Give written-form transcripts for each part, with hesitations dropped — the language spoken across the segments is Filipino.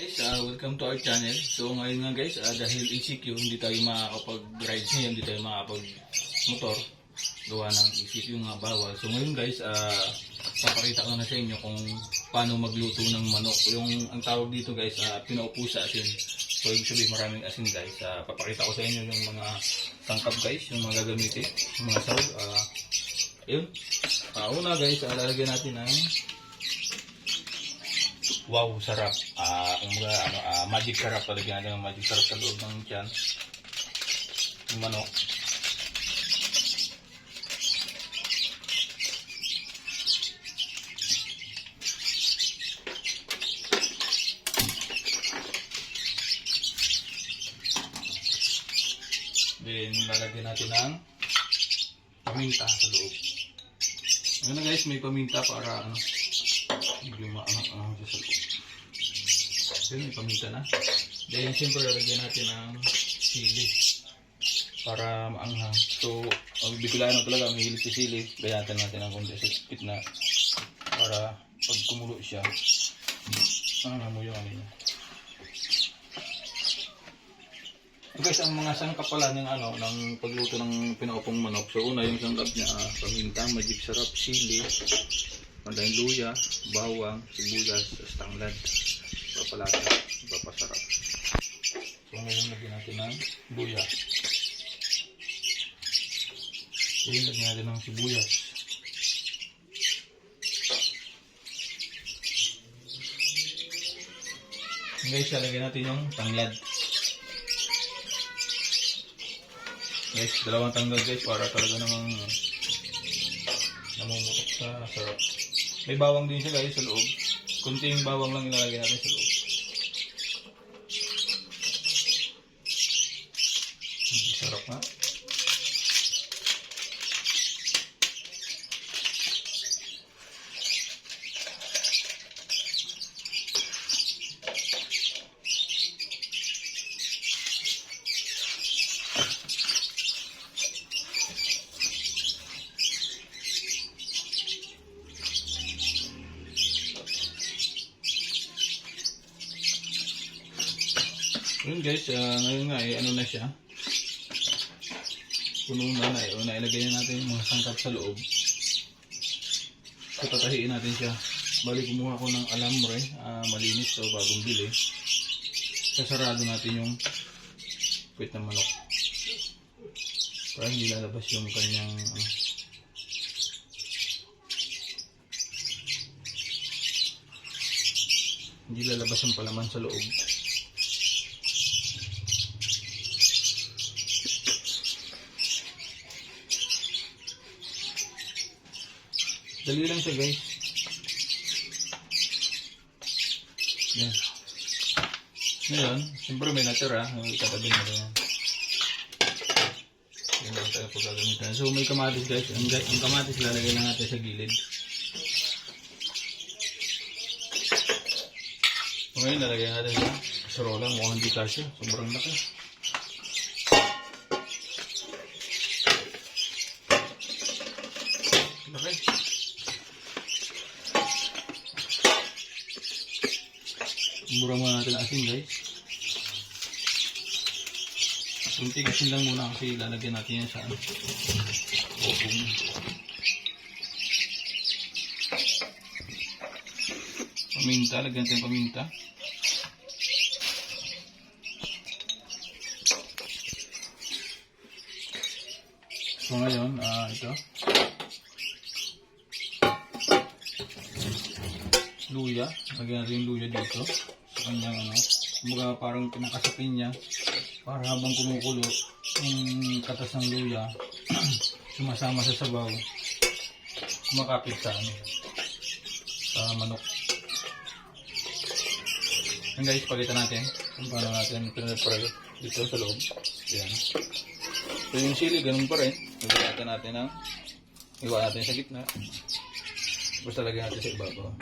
guys, welcome to our channel. So ngayon nga guys, dahil ECQ, hindi tayo makakapag-ride ngayon, hindi tayo makakapag-motor. Gawa ng ECQ nga bawal. So ngayon guys, papakita ko na sa inyo kung paano magluto ng manok. Ang tawag dito guys, pinaupo sa asin. So ibig sabihin maraming asin guys. Papakita ko sa inyo yung mga tangkap guys, yung mga gagamitin, yung mga sahog. Yun. Una guys, lalagyan natin ng wow, sarap. Magic sarap. Talagyan natin ng magic sarap sa loob ng tiyan. Yung manok. Then, lalagyan natin ng paminta sa loob. Ngayon guys, may paminta para medyo maangang sa loob. Yun, may paminta na. Then, siyempre, lalagyan natin ng sili para maanghang. So, biglaan talaga, may hilig sa sili. Bayatan natin ng konti sa gitna para pag kumulo siya, mo yung ano niya. So guys, ang mga sangkap pala ng pagluto ng pinaupong manok. So, una yung sangkap niya, paminta, magic sarap, sili, pandaing luya, bawang, sibuyas, tanglad, papalasa, papasarap. So ngayon lagyan natin ng luya. Ngayon lagyan natin ng sibuyas. Guys, lagyan natin yung tanglad. Guys, dalawang tanglad guys para talaga namang namumutok sa sarap. May bawang din siya guys sa loob. Kunting bawang lang ilalagay natin sa loob. Sarap nga. Yun guys, ngayon nga na siya. Puno na ilagay na natin yung mga sangkap sa loob. So tatahiin natin siya. Bali kumuha ko ng alambre, malinis o bagong bili. Sasarado natin yung puwit ng manok. Para hindi lalabas yung kanyang hindi lalabas yung palaman sa loob. Dali lang siya guys. Yan. Ngayon, siyempre may natira. Katabi na rin yan. Yan lang tayo po gagamitan. So may kamatis guys. Ang kamatis lalagay lang natin sa gilid. So ngayon lalagay natin sa kaserola. Mukhang hindi kasya. Sobrang laki. Laki. Mura muna natin ang asin guys. Kunti asin lang muna kasi lalagyan natin yan sa oven. Paminta, lagyan natin paminta. So ngayon, ito luya, lagyan natin yung luya dito. Kanyang kumbaga parang pinakasapin niya para habang kumukulo yung katas ng luya sumasama sa sabaw, kumakapit sa manok. And guys, palitan natin kung paano natin pinapare dito sa loob. Yan. So yung sili ganun pa rin, iwan natin sa gitna, basta lagyan natin sa ibabaw.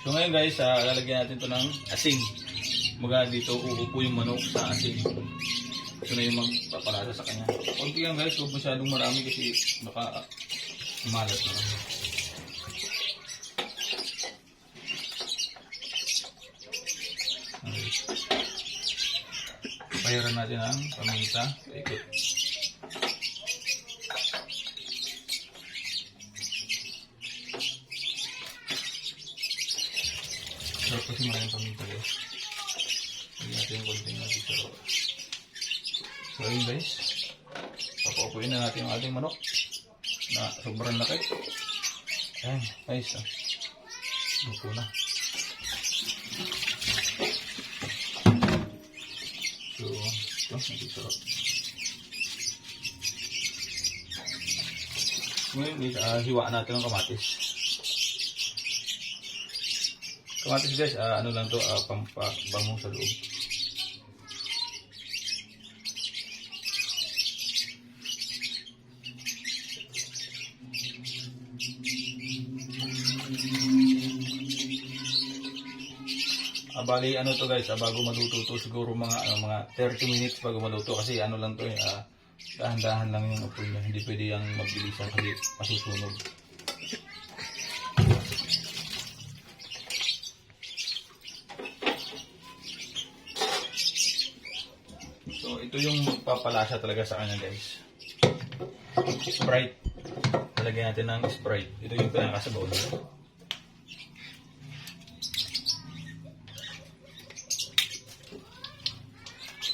So ngayon guys, lalagyan natin ito ng asin. Maga dito uupo yung manok sa asin. diretso na yung magpapalasa sa kanya. Konti lang guys, huwag masyadong marami kasi baka malat na lang. Okay. Bayaran natin ang paminta. Ikot. Sarap kasi maraming paminta guys. Lagyan natin yung konting natin sa roll. So ayun guys, papaupuin na natin yung ating manok na sobrang laki. Ayan guys, luto na. So ito, nagsisarap. Ngayon guys, hiwaan natin ang kamatis. Kamatis guys, ano lang to, pampabango sa loob. Bali ano to guys, bago maluto to siguro mga 30 minutes bago maluto kasi ano lang to dahan-dahan lang yung apoy niya. Hindi pwede yung magbilisan kasi masusunog. So ito yung magpapalasa talaga sa kanya guys. Sprite. Talagyan natin ng Sprite. Ito yung pinakasabaw niya.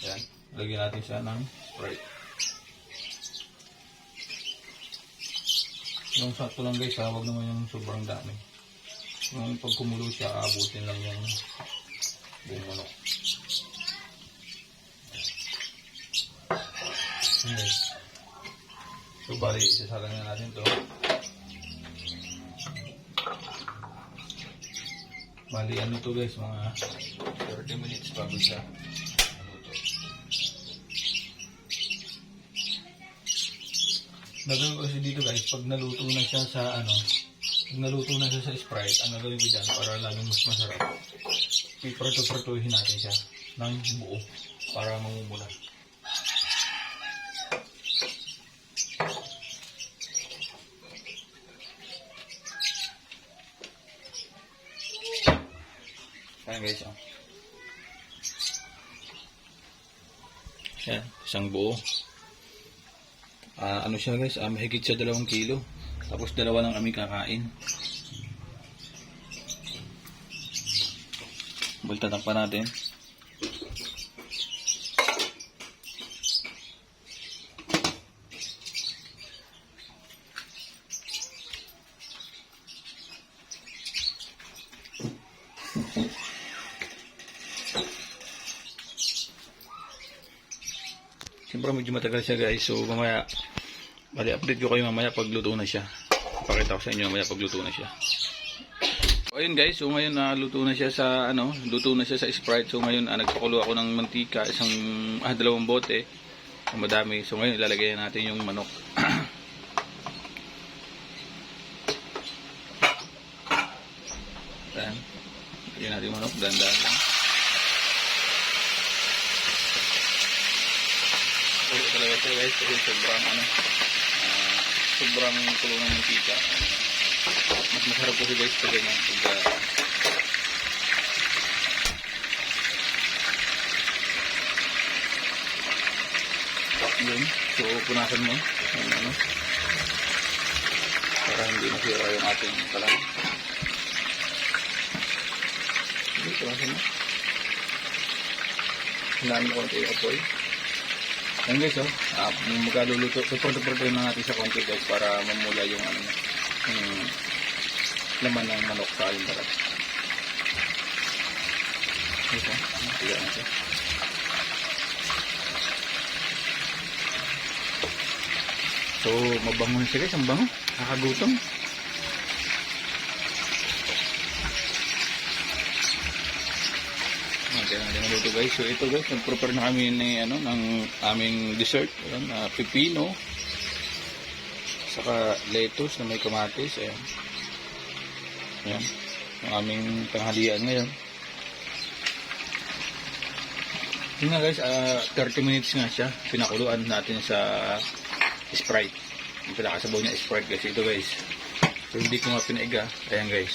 Yan. Lagyan natin siya ng Sprite. Yung sakto lang guys, huwag naman yung sobrang dami. Yung pag kumulo siya, abutin lang yung buong manok. Okay. So bali, isasalang na natin to. Bali ano to guys, mga 30 minutes bago siya maluto. Gagawin ko kasi dito guys, pag naluto na siya sa pag naluto na siya sa Sprite, ang gagawin ko dyan para lalong mas masarap, piprito-prituhin natin siya ng buo para mamumula. Ayan guys, Yan, isang buo. Ano siya guys, mahigit siya 2 kilo. Tapos 2 lang kami kakain. Baltatak pa natin. Siyempre medyo matagal siya guys, so mamaya bali update ko kayo mamaya pag luto na siya. Ipakita ko sa inyo mamaya pag luto na siya. So ayun guys, so ngayon luto na siya sa luto na siya sa Sprite. So ngayon nagpakulo ako ng mantika, 2 bote. Madami. So ngayon ilalagay natin yung manok. Ayan. Lagyan natin yung manok, dahan-dahan lang. Ulo talaga ito guys, kasi sobrang kulo ng mantika. Mas masarap kasi guys pag ganyan. Yun, so punasan mo para hindi masira yung ating kalan. Yun, punasan mo. Hinamin ko konti yung apoy. Yan guys, magkaluluto. Support-supportin na natin sa konti guys para mamula yung yung laman ng manok sa aling barat. Ito, tiga natin. So, mabango na siya guys, ang bango. Nakakagutom. Kaya natin maluto guys. So ito guys, nag-prepare na kami ng aming dessert. Ayan, pipino. Saka lettuce na may kamatis. Ayan. Ayan. Ang aming tanghalian ngayon. Yun nga guys, 30 minutes nga siya. Pinakuluan natin sa Sprite. Yung pinakasabaw niya Sprite guys. Ito guys. So hindi ko nga pinaiga. Ayan guys.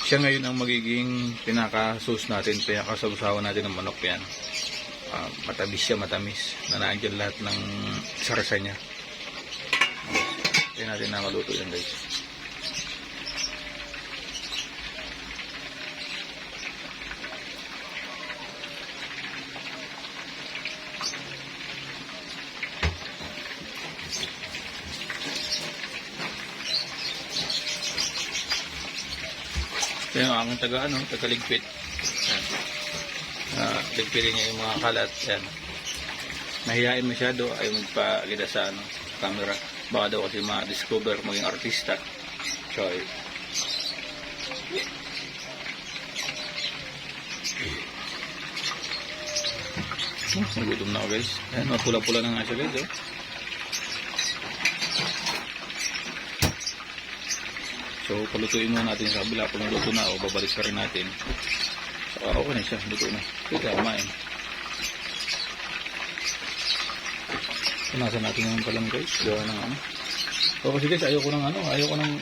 Siya ngayon ang magiging pinaka-sauce natin. Pinakasawsawan natin ng manok yan. Matamis siya, matamis. Nanaan lahat ng sarasa niya. Kaya natin nakaluto yan guys. Kaya ang aking tagaligpit. Ligpitin niya yung mga kalat. Yan. Mahihain masyado ay magpakita sa camera. Baka daw kasi ma-discover maging artista. So, nagutom na ako guys. Ayan, mapula-pula na nga siya guys. Oh. So, palutuin muna natin sa kabila. Kung luto na o babalik pa rin natin. So, okay na siya. Luto na. Kaya kumain. Punasan natin yung kalang guys. Gawa ng So, kasi guys, ayoko ng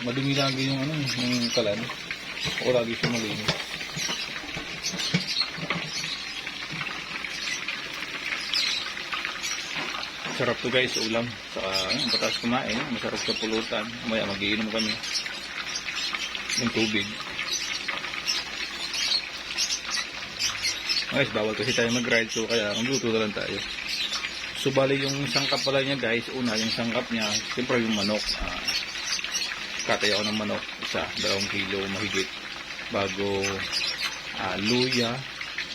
madumi lagi yung yung kalan. Ako lagi siya malinis. Sarap to guys, ulam. Saka, patas kumain. Masarap sa pulutan. Maya, magiinom kami. Yung tubig. Guys, bawal kasi tayo mag-ride. So, kaya, magluto na lang tayo. So, bali yung sangkap pala niya guys, una yung sangkap niya, siyempre yung manok. Katay ako ng manok, 2 kilo mahigit. Bago luya,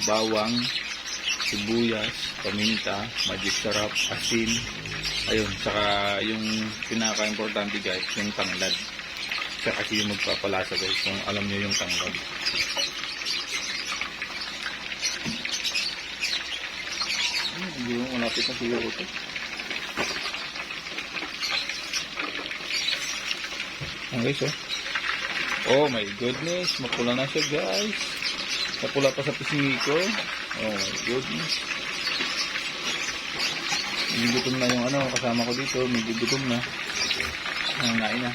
bawang, sibuyas, paminta, magic sarap, asin. Ayun, saka yung pinaka-importante guys, yung tanglad. Siya kasi yung magpapalasa guys, kung alam nyo yung tanglad. Hindi mo malapit na siguro ito. Guys, oh. Oh my goodness, mapula na siya guys. Mapula pa sa pisngi ko. Oh my goodness. Medyo gutom na yung kasama ko dito. Medyo gutom na. Nangain na.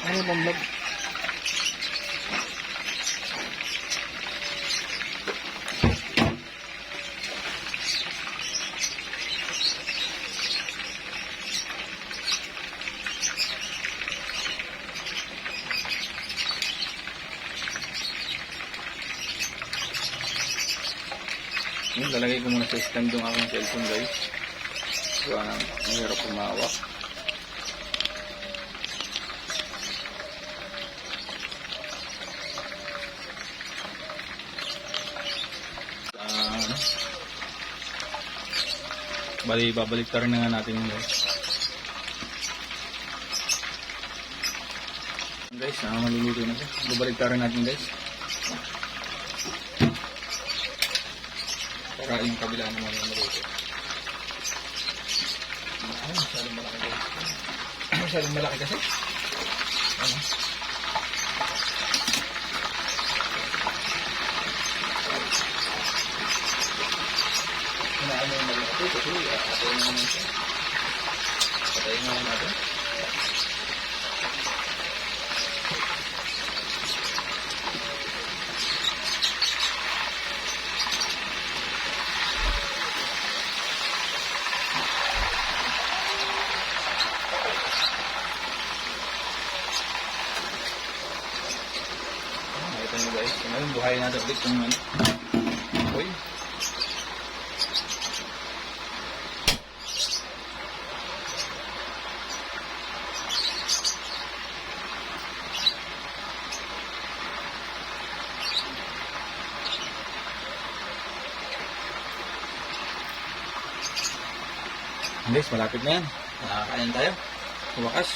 Ano bang vlog? Lalagay ko muna sa stand yung aking cellphone guys. Kaya mahirap kumawak. Bali, babalik ta rin na nga natin yung guys. Guys, maluluto na siya. Babalik ta rin natin guys. Para yung kabila naman yung maluto. Masyadong malaki guys. Masyadong malaki kasi. Ano yung malaki kasi patayin na naman siya. Patayin na natin. Nakita nyo guys. Ngayon buhayin natin ulit yung apoy. Guys, malapit na yan. Nakakain tayo. Wakas.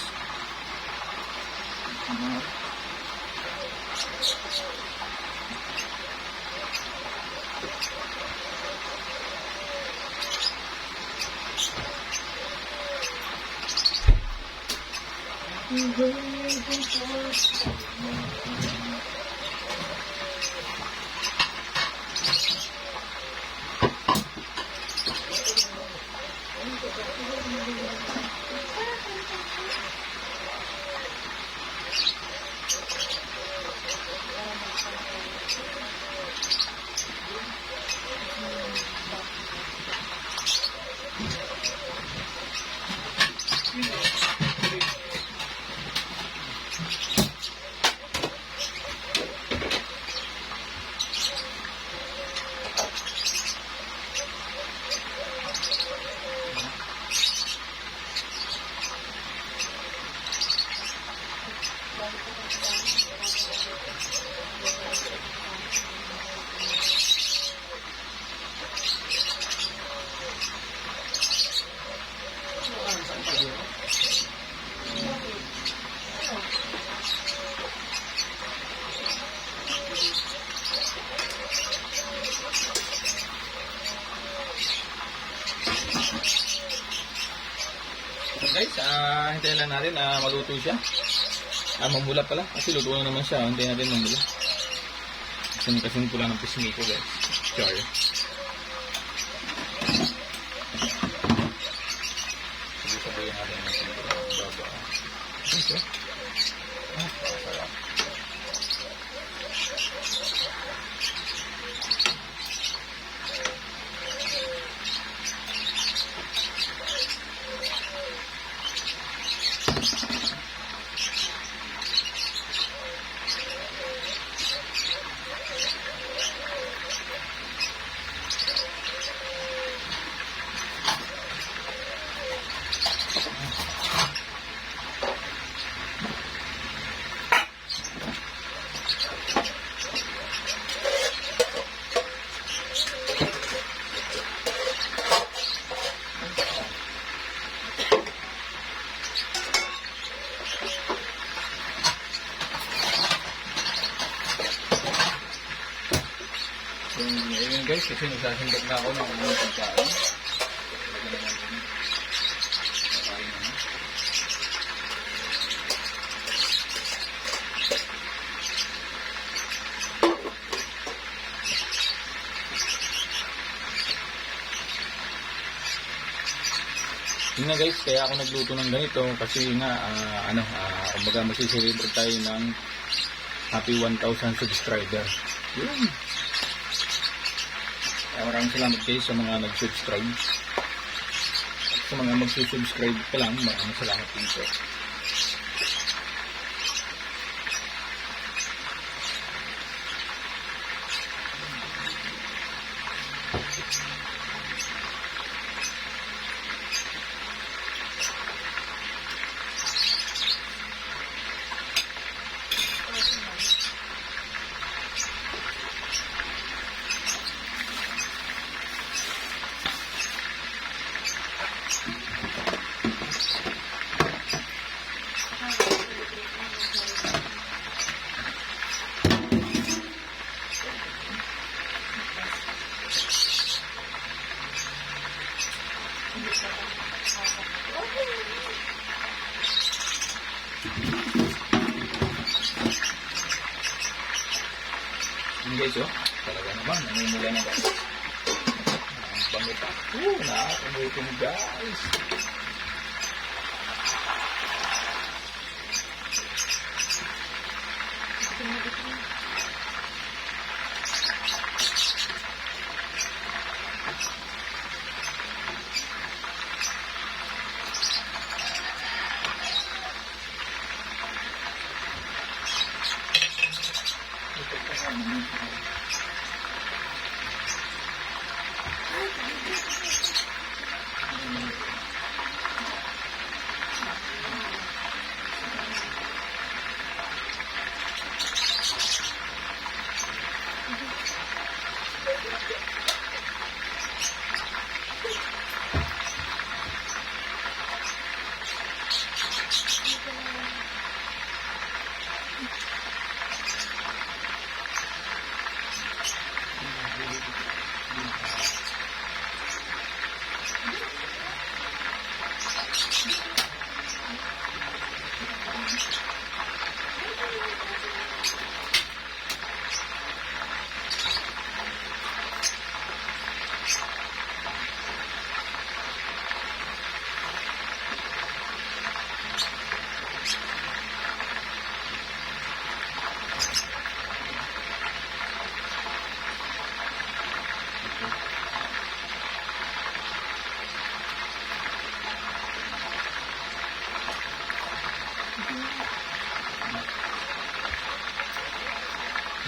So guys, hintayin lang natin maluto siya. Mamula pala. Kasi luto na naman siya. Hintayin natin mamula. Kasing pula ng pisngi ko guys. Char. Sabi-sabihin natin natin. Baba. Okay. Sarap. Ayun guys, kasi nagsasindot na ako ng mga pagkain. Yun na guys, kaya ako nagluto ng ganito kasi nga, kumbaga masisilibre tayo ng happy 1,000 subscriber. Yun. Maraming salamat guys sa mga nag-subscribe. At sa mga mag-subscribe pa lang, maraming salamat din po. Ini guys, oh, talaga naman, namumula na guys. Ang bango pa. Nakakamuto mo guys.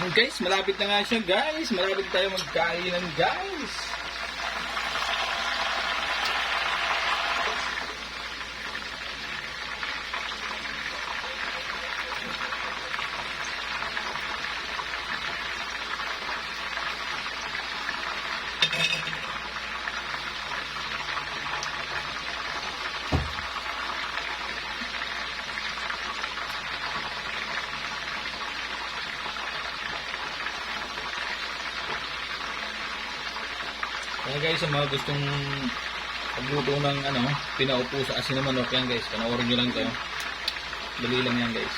Ayan guys, malapit na nga siya guys. Malapit tayo magkainan guys. Kaya guys, sa mga gustong pagluto ng pinaupo sa asin na manok, yan guys, panoorin nyo lang ito. Dali lang yan guys.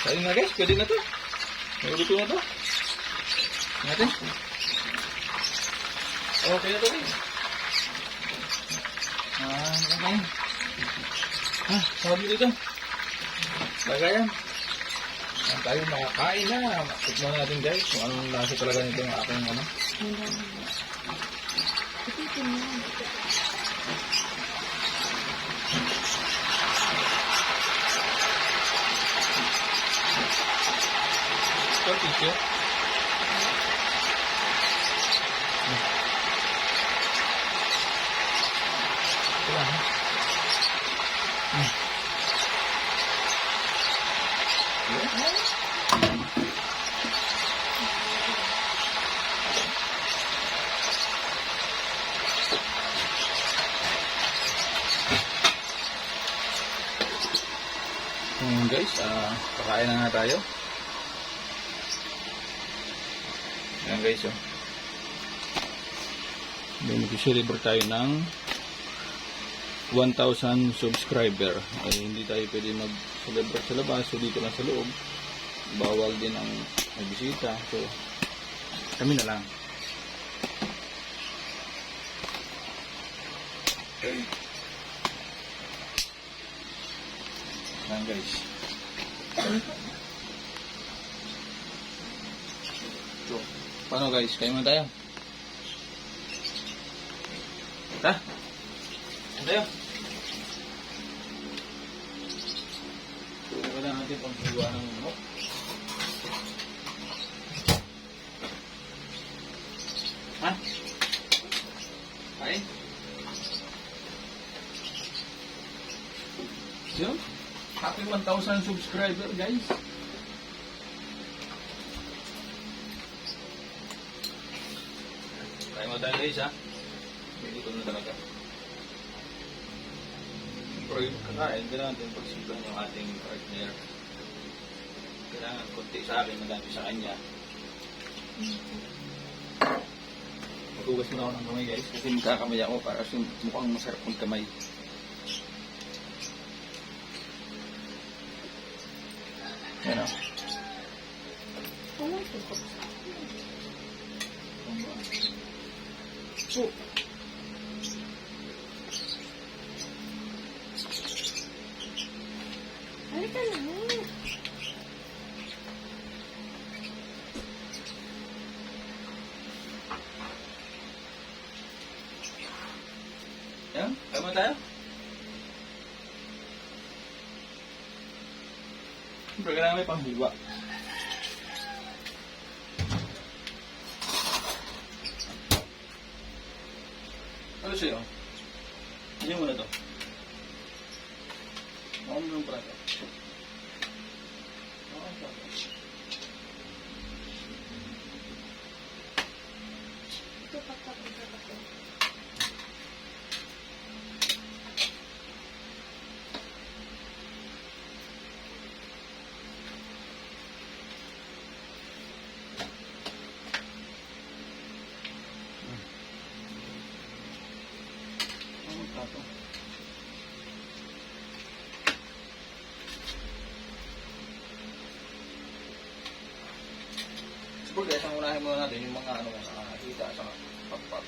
Ayun nga guys, pwede na to. Nauluto na to. Natin. Okay na to guys. Okay. Sarap dito. Lagayan. Tayo makakain na. Tikman natin guys kung anong lasa talaga nito ng aking tissue. Guys, pakain na nga tayo. Ayan guys, mag-celebrate tayo ng 1,000 subscriber. Ay hindi tayo pwede mag-celebrate sa labas, so dito lang sa loob. Bawal din ang magbisita, so kami na lang. Ayan guys. So, paano guys? Kain muna tayo. Ha? Kain tayo. So, wala natin pang hiwa ng manok. Ha? Kain? So, happy 1,000 subscriber guys. Try mo tayo guys ha. Gutom na talaga. Pero yung kakain, kailangan din pagsipan yung ating partner. Kailangan konti sa akin, madami sa kanya. Maghugas muna ako ng kamay guys, kasi magkakamay ako para mukhang masarap ng kamay. Yan o. Oh. Halika na. Yan, tama tayo. Siyempre, kailangan may panghiwa. Ano sa'yo? Ano mo na to? Ako mo yung prato. Ito pagkakita ko. Ano prato? Siguro guys, ang unahin muna natin yung mga ano nakakita sa pagpap.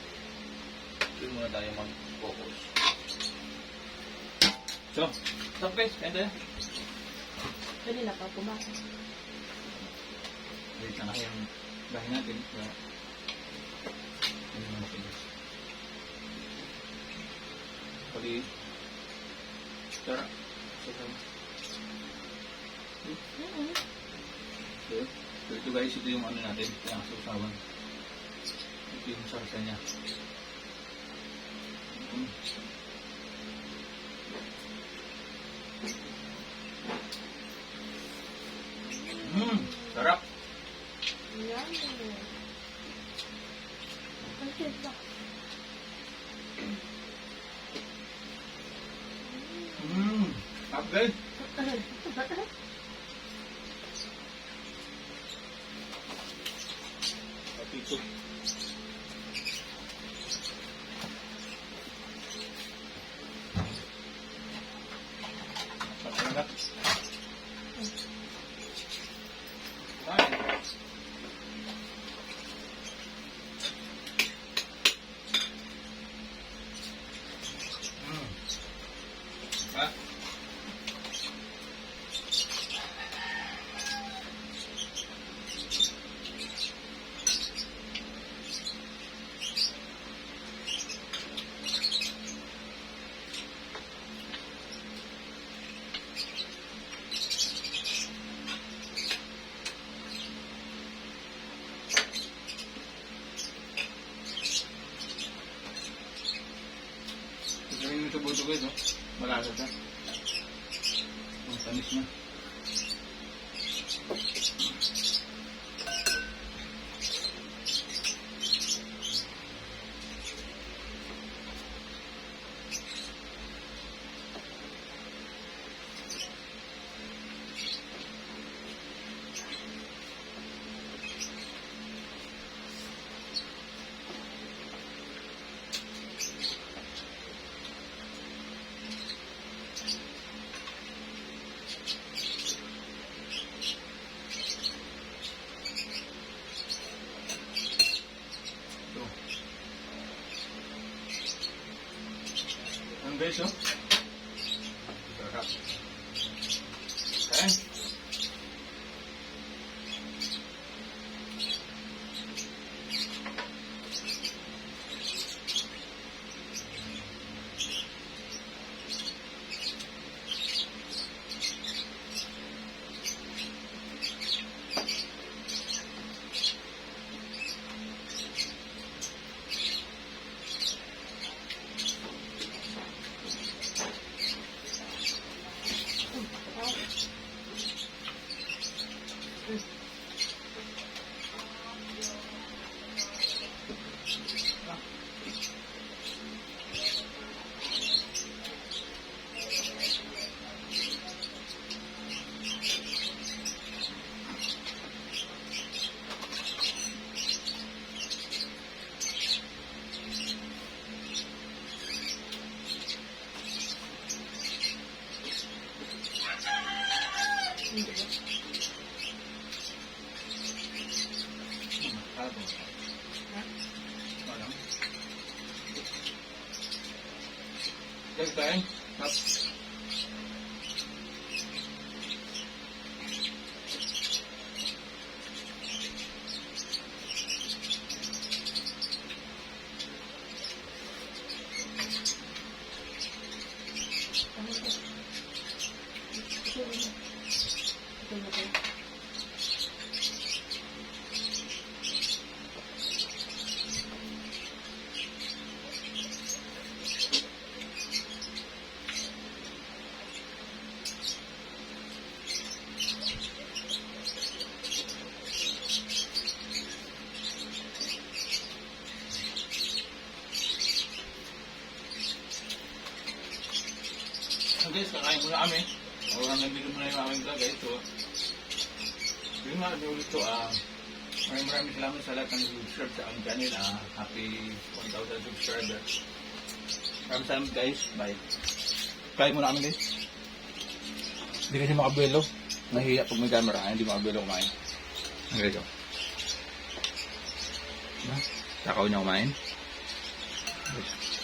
Doon muna tayo mag-focus. So, stop guys, kaya tayo. Kanina pa pumasok. Wait na yung bahay natin. Kaya, hindi na makinis. Pali, tara. So, ito guys, ito yung ano natin, yung susawan. Ito yung sarsa niya. Sarap. Yan. Ang cute ba? Sarap guys. Ito. Sarap. Gawin mo ito buto guys, no? Malasa siya. Ang tamis na. Ang guys, oh. Sarap. Kain. Ha? Walang. Guys, kain. Hap. Ano ito? Ito na. Ito na ito. So guys, kakain muna kami. Hanggang dito muna yung aming vlog guys. So, yun nga, ulit to. Maraming salamat sa lahat ng subscribe sa aming channel. Happy 1,000 subscribers. Maraming salamat guys. Bye. Kain muna kami guys. Hindi kasi makabuelo. Nahiya pag may camera. Hindi makabuelo kumain. Ang ganito. Takaw niya kumain. Yes.